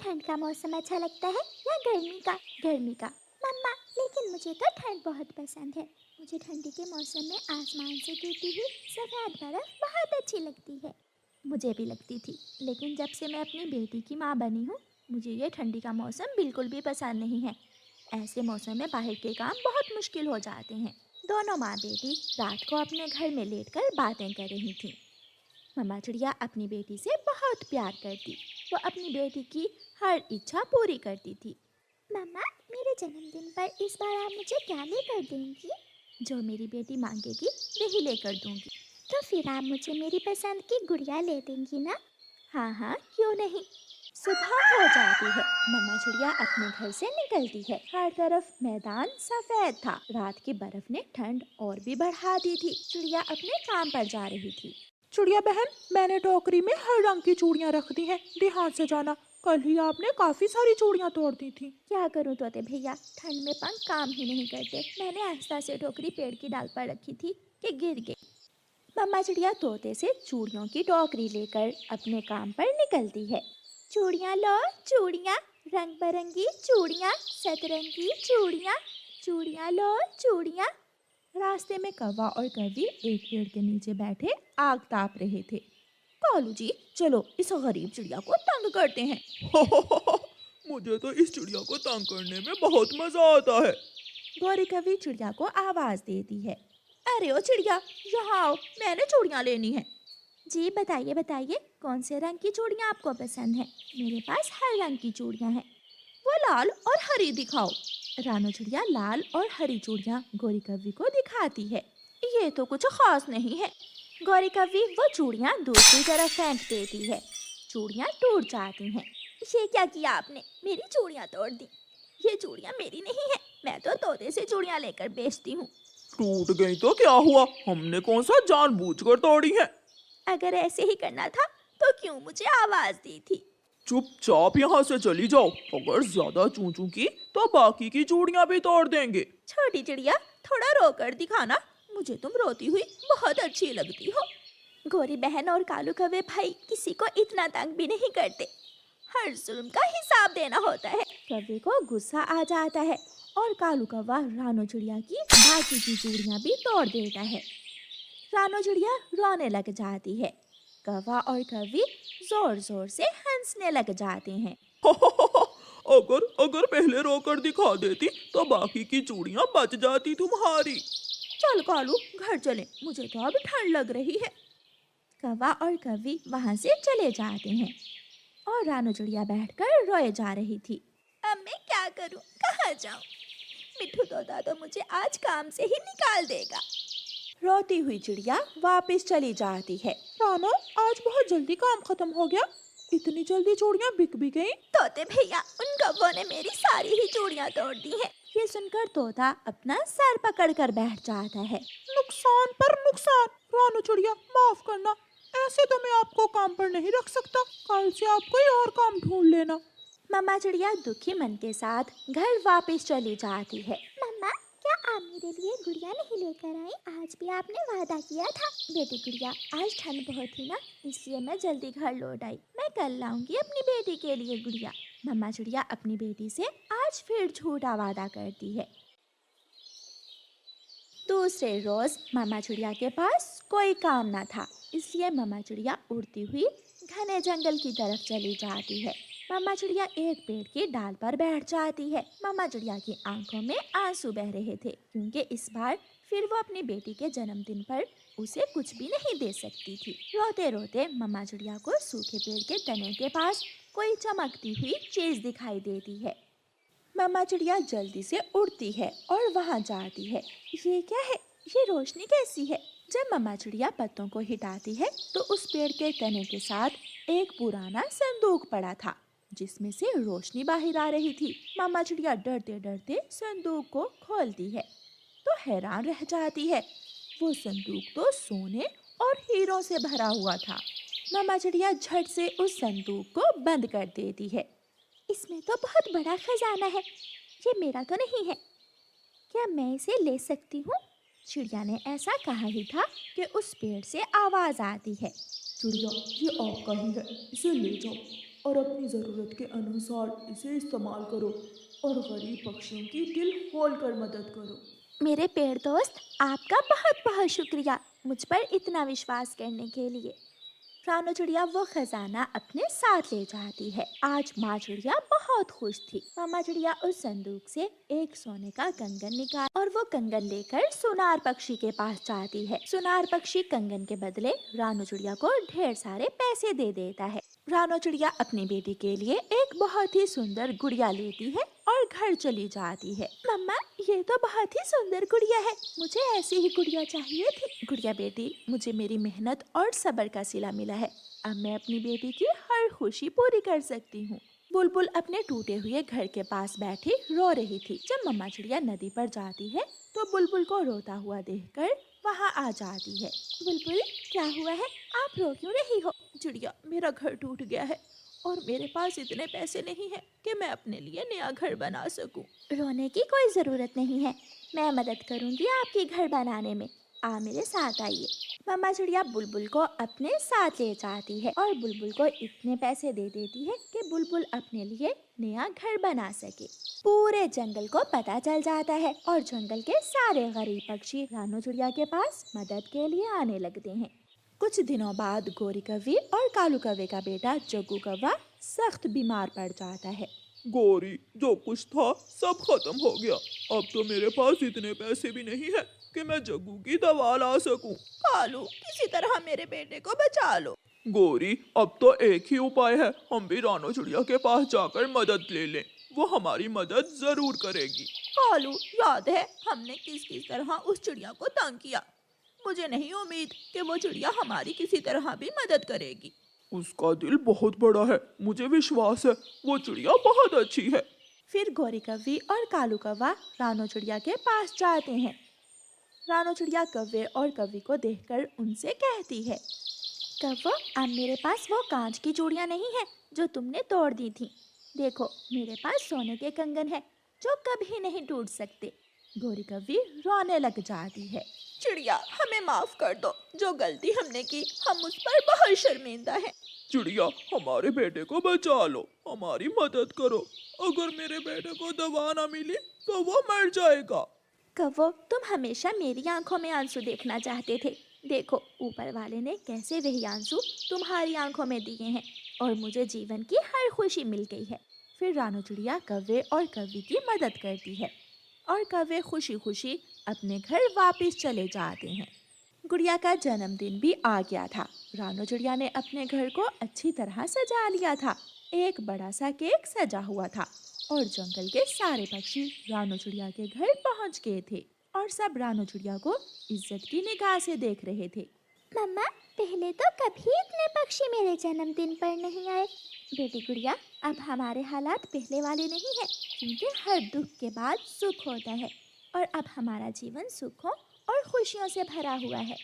ठंड का मौसम अच्छा लगता है या गर्मी का? गर्मी का। मम्मा, लेकिन मुझे तो ठंड बहुत पसंद है। मुझे ठंडी के मौसम में आसमान से गिरती हुई सफ़ेद बर्फ बहुत अच्छी लगती है। मुझे भी लगती थी, लेकिन जब से मैं अपनी बेटी की माँ बनी हूँ, मुझे ये ठंडी का मौसम बिल्कुल भी पसंद नहीं है। ऐसे मौसम में बाहर के काम बहुत मुश्किल हो जाते हैं। दोनों माँ बेटी रात को अपने घर में लेटकर बातें कर रही थीं। मम्मा चिड़िया अपनी बेटी से बहुत प्यार करती। वो अपनी बेटी की हर इच्छा पूरी करती थी। मम्मा, मेरे जन्मदिन पर इस बार आप मुझे क्या लेकर देंगी? जो मेरी बेटी मांगेगी वही लेकर दूंगी। तो फिर आप मुझे मेरी पसंद की गुड़िया ले देंगी ना? हाँ हाँ, क्यों नहीं। सुबह हो जाती है। मम्मा चिड़िया अपने घर से निकलती है। हर तरफ मैदान सफेद था। रात की बर्फ ने ठंड और भी बढ़ा दी थी। चिड़िया अपने काम पर जा रही थी। चिड़िया बहन, मैंने टोकरी में हर रंग की चूड़ियां रख दी हैं। ध्यान से जाना, कल ही आपने काफी सारी चूड़ियां तोड़ दी थी। क्या करूं तोते भैया, ठंड में पंख काम ही नहीं करते। मैंने आस्था से टोकरी पेड़ की डाल पर रखी थी कि गिर गई। मम्मा चिड़िया तोते से चूड़ियों की टोकरी लेकर अपने काम पर निकलती है। चूड़ियाँ लो चूड़ियाँ, रंग बिरंगी चूड़ियाँ, सतरंगी चूड़ियाँ, चूड़ियाँ लो चूड़ियाँ। रास्ते में कौवा और कौवी एक पेड़ के नीचे बैठे आग ताप रहे थे। कालू जी, चलो इस गरीब चिड़िया को तंग करते हैं। मुझे तो इस चिड़िया को तंग करने में बहुत मजा आता है। गौरी कवि चिड़िया को आवाज देती है। अरे ओ चिड़िया, यहाँ आओ, मैंने चूड़ियाँ लेनी है। जी बताइए बताइए, कौन से रंग की चूड़ियाँ आपको पसंद है? मेरे पास हर रंग की चूड़ियाँ हैं। वो लाल और हरी दिखाओ। रानो चिड़िया लाल और हरी चूड़ियाँ गौरी कवि को दिखाती है। ये तो कुछ खास नहीं है। गौरी कवि वो चूड़ियाँ दूसरी तरफ फेंक देती है। चूड़ियाँ टूट जाती हैं। ये क्या किया आपने? मेरी चूड़ियाँ तोड़ दी। ये चूड़ियाँ मेरी नहीं है, मैं तो तोते से चूड़ियाँ लेकर बेचती हूँ। टूट गई तो क्या हुआ, हमने कौन सा जानबूझकर तोड़ी है। अगर ऐसे ही करना था तो क्यों मुझे आवाज दी थी? चुपचाप यहाँ से चली जाओ, अगर ज्यादा चूचू की तो बाकी की चूड़ियां भी तोड़ देंगे। छोटी चिड़िया, थोड़ा रोकर दिखाना, मुझे तुम रोती हुई बहुत अच्छी लगती हो। गोरी बहन और कालू कौवे भाई किसी को इतना तंग भी नहीं करते। हर जुल्म का हिसाब देना होता है। कौवे को गुस्सा आ जाता है और कालू कौवा रानो चिड़िया की बाकी की चूड़ियां भी तोड़ देता है। रानो चिड़िया रोने लग जाती है। कौवा और कौवी जोर जोर से हंसने लग जाते हैं। अगर अगर पहले रोकर दिखा देती तो बाकी की चूड़ियां बच जाती तुम्हारी। चल कालू, घर चले, मुझे तो अब ठंड लग रही है। कौवा और कौवी वहां से चले जाते हैं और रानो चिड़िया बैठकर रोए जा रही थी। अब मैं क्या करूं, कहाँ जाऊं? मिठू तोता तो मुझे आज काम से ही निकाल देगा। रोती हुई चिड़िया वापस चली जाती है। रानो, आज बहुत जल्दी काम खत्म हो गया, इतनी जल्दी चूड़ियां बिक भी गई। तोते भैया, उन कौवों ने मेरी सारी ही चूड़ियां तोड़ दी हैं। ये सुनकर तोता अपना सर पकड़कर बैठ जाता है। नुकसान पर नुकसान। रानो चिड़िया, माफ करना, ऐसे तो मैं आपको काम पर नहीं रख सकता। कल से आप कोई और काम ढूंढ लेना। मम्मा चिड़िया दुखी मन के साथ घर वापस चली जाती है। मम्मा, क्या आप मेरे लिए गुड़िया नहीं लेकर आई? आज भी आपने वादा किया था। बेटी गुड़िया, आज ठंड बहुत थी ना, इसलिए मैं जल्दी घर लौट आई। मैं कल लाऊंगी अपनी बेटी के लिए गुड़िया। मम्मा चिड़िया अपनी बेटी से आज फिर झूठा वादा करती है। दूसरे रोज मामा चिड़िया के पास कोई काम ना था, इसलिए मामा चिड़िया उड़ती हुई घने जंगल की तरफ चली जाती है। मामा चिड़िया एक पेड़ की डाल पर बैठ जाती है। मामा चिड़िया की आंखों में आंसू बह रहे थे, क्योंकि इस बार फिर वो अपनी बेटी के जन्मदिन पर उसे कुछ भी नहीं दे सकती थी। रोते रोते मामा चिड़िया को सूखे पेड़ के तने के पास कोई चमकती हुई चीज दिखाई देती है। मम्मा चिड़िया जल्दी से उड़ती है और वहां जाती है। ये क्या है? ये रोशनी कैसी है? जब मम्मा चिड़िया पत्तों को हिटाती है तो उस पेड़ के तने के साथ एक पुराना संदूक पड़ा था, जिसमें से रोशनी बाहर आ रही थी। मम्मा चिड़िया डरते डरते संदूक को खोलती है तो हैरान रह जाती है। वो संदूक तो सोने और हीरों से भरा हुआ था। मम्मा चिड़िया झट से उस संदूक को बंद कर देती है। इसमें तो बहुत बड़ा खजाना है, ये मेरा तो नहीं है, क्या मैं इसे ले सकती हूँ? चिड़िया ने ऐसा कहा ही था कि उस पेड़ से आवाज आती है। चिड़िया, ये आपका ही है, इसे ले जाओ। और अपनी ज़रूरत के अनुसार इसे इस्तेमाल करो और गरीब पक्षियों की दिल खोल कर मदद करो। मेरे पेड़ दोस्त, आपका बहुत बहुत शुक्रिया मुझ पर इतना विश्वास करने के लिए। रानू चिड़िया वो खजाना अपने साथ ले जाती है। आज माँ चिड़िया बहुत खुश थी। मामा चिड़िया उस संदूक से एक सोने का कंगन निकाल और वो कंगन लेकर सुनार पक्षी के पास जाती है। सुनार पक्षी कंगन के बदले रानू चिड़िया को ढेर सारे पैसे दे देता है। रानू चिड़िया अपनी बेटी के लिए एक बहुत ही सुंदर गुड़िया लेती है और घर चली जाती है। मम्मा, ये तो बहुत ही सुंदर गुड़िया है, मुझे ऐसी ही गुड़िया चाहिए थी। गुड़िया बेटी, मुझे मेरी मेहनत और सब्र का सिला मिला है। अब मैं अपनी बेटी की हर खुशी पूरी कर सकती हूँ। बुलबुल अपने टूटे हुए घर के पास बैठी रो रही थी। जब मम्मा चिड़िया नदी पर जाती है तो बुलबुल को रोता हुआ देखकर वहाँ आ जाती है। बुलबुल, क्या हुआ है? आप रो क्यों रही हो? चिड़िया, मेरा घर टूट गया है और मेरे पास इतने पैसे नहीं हैं कि मैं अपने लिए नया घर बना सकूं। रोने की कोई ज़रूरत नहीं है, मैं मदद करूंगी आपके घर बनाने में। आ मेरे साथ आइए। मम्मा चिड़िया बुलबुल को अपने साथ ले जाती है और बुलबुल को इतने पैसे दे देती है कि बुलबुल अपने लिए नया घर बना सके। पूरे जंगल को पता चल जाता है और जंगल के सारे गरीब पक्षी रानू चिड़िया के पास मदद के लिए आने लगते हैं। कुछ दिनों बाद गोरी कौवे और कालू कौवे का बेटा जग्गू कौवा सख्त बीमार पड़ जाता है। गोरी, जो कुछ था सब खत्म हो गया। अब तो मेरे पास इतने पैसे भी नहीं है कि मैं जग्गू की दवा ला सकूं। कालू, किसी तरह मेरे बेटे को बचा लो। गोरी, अब तो एक ही उपाय है, हम भी रानू चिड़िया के पास जाकर मदद ले लें, वो हमारी मदद जरूर करेगी। कालू, याद है हमने किस किस तरह उस चिड़िया को तंग किया। मुझे नहीं उम्मीद कि वो चिड़िया हमारी किसी तरह भी मदद करेगी। उसका दिल बहुत बड़ा है, मुझे विश्वास है वो चिड़िया बहुत अच्छी है। फिर गोरी कौवी और कालू कौवा रानू चिड़िया के पास जाते हैं। रानू चिड़िया कौवे और कौवी को देखकर उनसे कहती है, कौवो, अब मेरे पास वो कांच की चूड़ियाँ नहीं है जो तुमने तोड़ दी थी। देखो, मेरे पास सोने के कंगन है जो कभी नहीं टूट सकते। गोरी कौवी रोने लग जाती है। चिड़िया, हमें माफ कर दो, जो गलती हमने की हम उस पर बहुत शर्मिंदा हैं। चिड़िया, हमारे बेटे को बचा लो, हमारी मदद करो। अगर मेरे बेटे को दवा ना मिली तो वो मर जाएगा। कौवो, तुम हमेशा मेरी आंखों में आंसू देखना चाहते थे। देखो, ऊपर वाले ने कैसे वही आंसू तुम्हारी आंखों में दिए हैं और मुझे जीवन की हर खुशी मिल गई है। फिर रानू चिड़िया कौवे और कौवी की मदद करती है और कौवे खुशी खुशी अपने घर वापस चले जाते हैं। गुड़िया का जन्मदिन भी आ गया था। रानू चिड़िया ने अपने घर को अच्छी तरह सजा लिया था। एक बड़ा सा केक सजा हुआ था और जंगल के सारे पक्षी रानू चिड़िया के घर पहुंच गए थे और सब रानू चिड़िया को इज्जत की निगाह से देख रहे थे। मम्मा, पहले तो कभी इतने पक्षी मेरे जन्मदिन पर नहीं आए। बेटी गुड़िया, अब हमारे हालात पहले वाले नहीं हैं, क्योंकि हर दुख के बाद सुख होता है और अब हमारा जीवन सुखों और खुशियों से भरा हुआ है।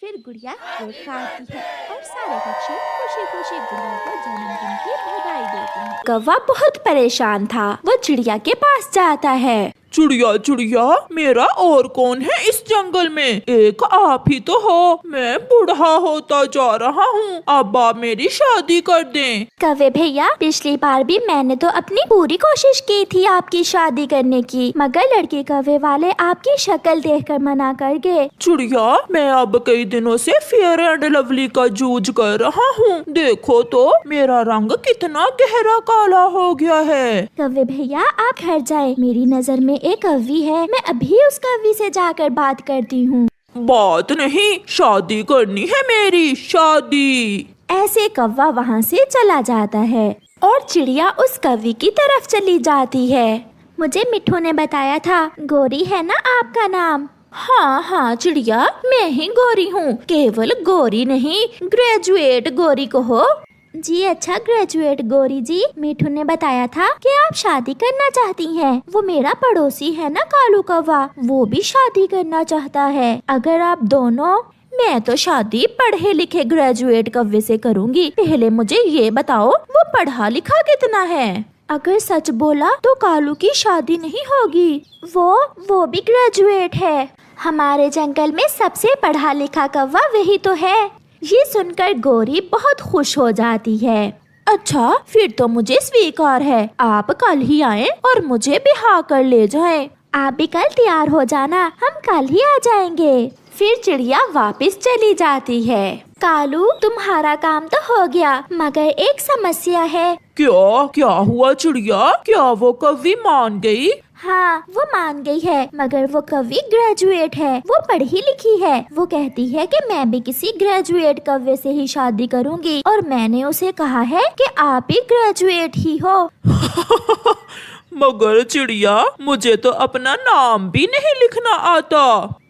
फिर गुड़िया केक काटती है और सारे पक्षी खुशी खुशी गुड़िया को जन्मदिन की बधाई देते हैं। कौवा बहुत परेशान था। वो चिड़िया के पास जाता है। चिड़िया, चिड़िया, मेरा और कौन है इस जंगल में? एक आप ही तो हो। मैं बूढ़ा होता जा रहा हूँ, अब आप मेरी शादी कर दें। कौवे भैया, पिछली बार भी मैंने तो अपनी पूरी कोशिश की थी आपकी शादी करने की, मगर लड़के कौवे वाले आपकी शक्ल देखकर मना कर गए। चिड़िया, मैं अब कई दिनों से फेयर एंड लवली का जूझ कर रहा हूँ। देखो तो मेरा रंग कितना गहरा काला हो गया है। कौवे भैया, आप घर जाए, मेरी नजर में एक कौवी है, मैं अभी उस कौवी से जाकर बात करती हूँ। बात नहीं, शादी करनी है मेरी, शादी। ऐसे कौवा वहाँ से चला जाता है और चिड़िया उस कौवी की तरफ चली जाती है। मुझे मिट्ठू ने बताया था, गोरी है ना आपका नाम? हाँ हाँ चिड़िया, मैं ही गोरी हूँ। केवल गोरी नहीं, ग्रेजुएट गोरी को हो। जी अच्छा, ग्रेजुएट गोरी जी, मिठू ने बताया था कि आप शादी करना चाहती हैं। वो मेरा पड़ोसी है ना कालू कौवा, वो भी शादी करना चाहता है। अगर आप दोनों, मैं तो शादी पढ़े लिखे ग्रेजुएट कौवे से करूँगी। पहले मुझे ये बताओ, वो पढ़ा लिखा कितना है? अगर सच बोला तो कालू की शादी नहीं होगी। वो भी ग्रेजुएट है। हमारे जंगल में सबसे पढ़ा लिखा कौवा वही तो है। ये सुनकर गोरी बहुत खुश हो जाती है। अच्छा, फिर तो मुझे स्वीकार है। आप कल ही आएं और मुझे बिहार कर ले जाएं। आप भी कल तैयार हो जाना, हम कल ही आ जाएंगे। फिर चिड़िया वापस चली जाती है। कालू, तुम्हारा काम तो हो गया, मगर एक समस्या है। क्या क्या हुआ चिड़िया? क्या वो कौवी मान गई? हाँ, वो मान गई है, मगर वो कवि ग्रेजुएट है, वो पढ़ी लिखी है। वो कहती है कि मैं भी किसी ग्रेजुएट कव्वे से ही शादी करूंगी, और मैंने उसे कहा है कि आप भी ग्रेजुएट ही हो। मगर चिड़िया, मुझे तो अपना नाम भी नहीं लिखना आता।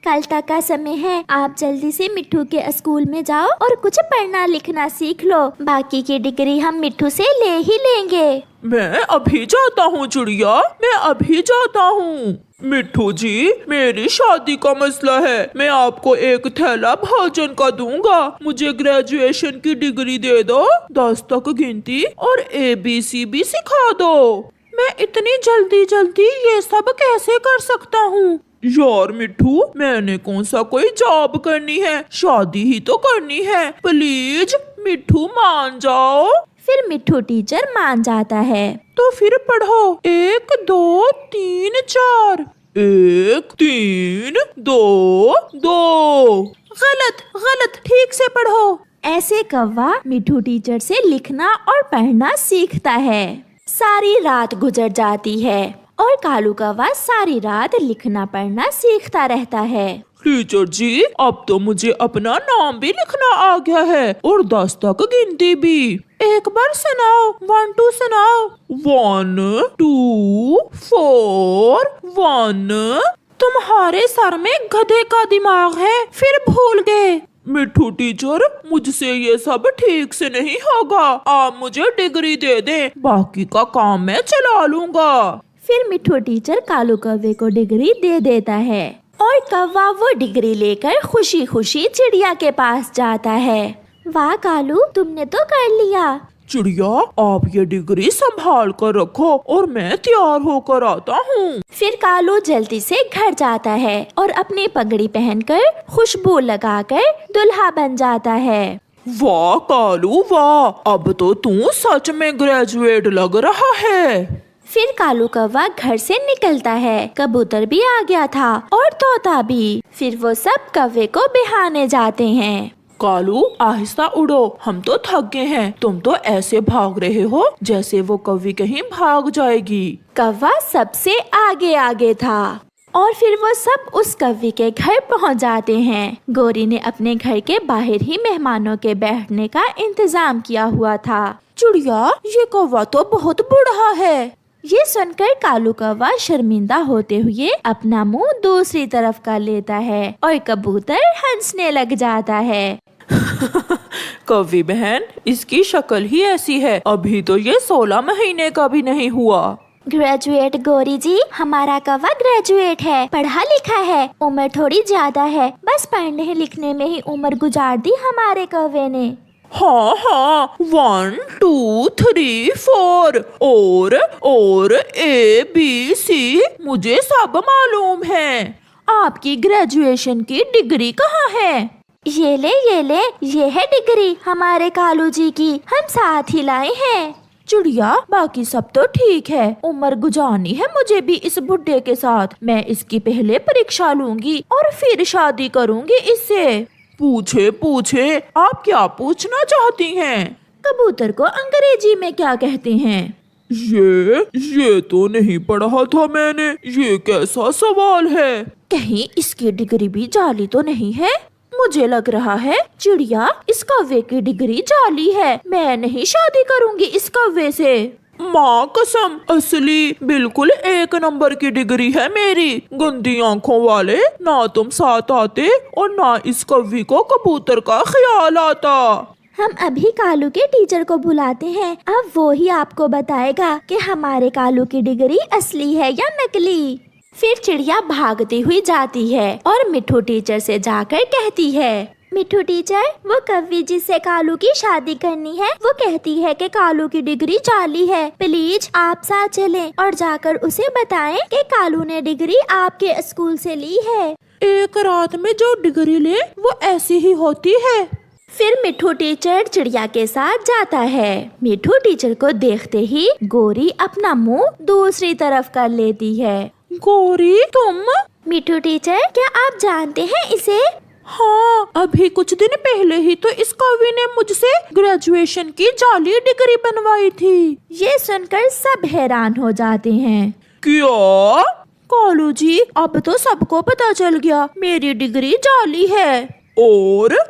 कल तक का समय है, आप जल्दी से मिट्ठू के स्कूल में जाओ और कुछ पढ़ना लिखना सीख लो। बाकी की डिग्री हम मिट्ठू से ले ही लेंगे। मैं अभी जाता हूँ चिड़िया, मैं अभी जाता हूँ। मिट्ठू जी, मेरी शादी का मसला है। मैं आपको एक थैला भोजन का दूंगा, मुझे ग्रेजुएशन की डिग्री दे दो, 10 तक गिनती और ABC भी सिखा दो। मैं इतनी जल्दी जल्दी ये सब कैसे कर सकता हूँ? यार मिट्ठू, मैंने कौन सा कोई जॉब करनी है, शादी ही तो करनी है। प्लीज मिट्ठू मान जाओ। फिर मिट्ठू टीचर मान जाता है। तो फिर पढ़ो, 1 2 3 4। 1 3 2 2। गलत गलत, ठीक से पढ़ो। ऐसे कौवा मिट्ठू टीचर से लिखना और पढ़ना सीखता है। सारी रात गुजर जाती है और कालू कौवा सारी रात लिखना पढ़ना सीखता रहता है। टीचर जी, अब तो मुझे अपना नाम भी लिखना आ गया है और 10 तक गिनती भी। एक बार सुनाओ, 1 2 सुनाओ। 1 2 4 1। तुम्हारे सर में गधे का दिमाग है, फिर भूल गए। मिट्ठू टीचर, मुझसे ये सब ठीक से नहीं होगा। आप मुझे डिग्री दे दें, बाकी का काम मैं चला लूंगा। फिर मिट्ठू टीचर कालू कौवे को डिग्री दे देता है और कौवा वो डिग्री लेकर खुशी खुशी चिड़िया के पास जाता है। वाह कालू, तुमने तो कर लिया। चिड़िया, आप ये डिग्री संभाल कर रखो और मैं तैयार होकर आता हूँ। फिर कालू जल्दी से घर जाता है और अपनी पगड़ी पहनकर खुशबू लगाकर दुल्हा बन जाता है। वाह कालू वाह, अब तो तू सच में ग्रेजुएट लग रहा है। फिर कालू कौवा घर से निकलता है। कबूतर भी आ गया था और तोता भी। फिर वो सब कौवे को बिहाने जाते हैं। कालू, आहिस्ता उड़ो, हम तो थक गए हैं। तुम तो ऐसे भाग रहे हो जैसे वो कौवी कहीं भाग जाएगी। कौवा सबसे आगे आगे था और फिर वो सब उस कौवे के घर पहुंच जाते हैं। गोरी ने अपने घर के बाहर ही मेहमानों के बैठने का इंतजाम किया हुआ था। चिड़िया, ये कौवा तो बहुत बूढ़ा है। ये सुनकर कालू कौवा शर्मिंदा होते हुए अपना मुंह दूसरी तरफ कर लेता है और कबूतर हंसने लग जाता है। कौवी बहन, इसकी शक्ल ही ऐसी है, अभी तो ये 16 महीने का भी नहीं हुआ। ग्रेजुएट गोरी जी, हमारा कौवा ग्रेजुएट है, पढ़ा लिखा है, उम्र थोड़ी ज्यादा है, बस पढ़ने लिखने में ही उम्र गुजार दी हमारे कौवे ने। हाँ हाँ, 1 2 3 4 और ABC मुझे सब मालूम है। आपकी ग्रेजुएशन की डिग्री कहाँ है? ये ले, ये है डिग्री हमारे कालू जी की, हम साथ ही लाए हैं। चिड़िया, बाकी सब तो ठीक है, उम्र गुजारनी है मुझे भी इस बुड्ढे के साथ। मैं इसकी पहले परीक्षा लूंगी और फिर शादी करूंगी इससे। पूछे, आप क्या पूछना चाहती हैं? कबूतर को अंग्रेजी में क्या कहते हैं? ये तो नहीं पढ़ा था मैंने, ये कैसा सवाल है? कहीं इसकी डिग्री भी जाली तो नहीं है? मुझे लग रहा है चिड़िया, इस कौवे की डिग्री जाली है। मैं नहीं शादी करूंगी इस कौवे से। माँ कसम, असली बिल्कुल 1 नंबर की डिग्री है मेरी। गंदी आंखों वाले, ना तुम साथ आते और ना इस कौवी को कबूतर का ख्याल आता। हम अभी कालू के टीचर को बुलाते हैं, अब वो ही आपको बताएगा कि हमारे कालू की डिग्री असली है या नकली। फिर चिड़िया भागती हुई जाती है और मिट्ठू टीचर से जाकर कहती है, मिट्ठू टीचर, वो कौवी जिससे कालू की शादी करनी है, वो कहती है कि कालू की डिग्री जाली है। प्लीज आप साथ चलें और जाकर उसे बताएं कि कालू ने डिग्री आपके स्कूल से ली है। एक रात में जो डिग्री ले वो ऐसी ही होती है। फिर मिठू टीचर चिड़िया के साथ जाता है। मिठू टीचर को देखते ही गोरी अपना मुंह दूसरी तरफ कर लेती है। गौरी तुम? मिठू टीचर, क्या आप जानते हैं इसे? हाँ, अभी कुछ दिन पहले ही तो इस कवि ने मुझसे ग्रेजुएशन की जाली डिग्री बनवाई थी। ये सुनकर सब हैरान हो जाते हैं। क्या? कालू जी, अब तो सबको पता चल गया मेरी डिग्री जाली है।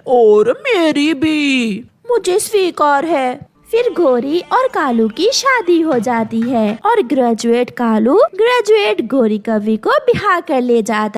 और मेरी भी। मुझे स्वीकार है। फिर गोरी और कालू की शादी हो जाती है और ग्रेजुएट कालू ग्रेजुएट गोरी कवि को ब्याह कर ले जाता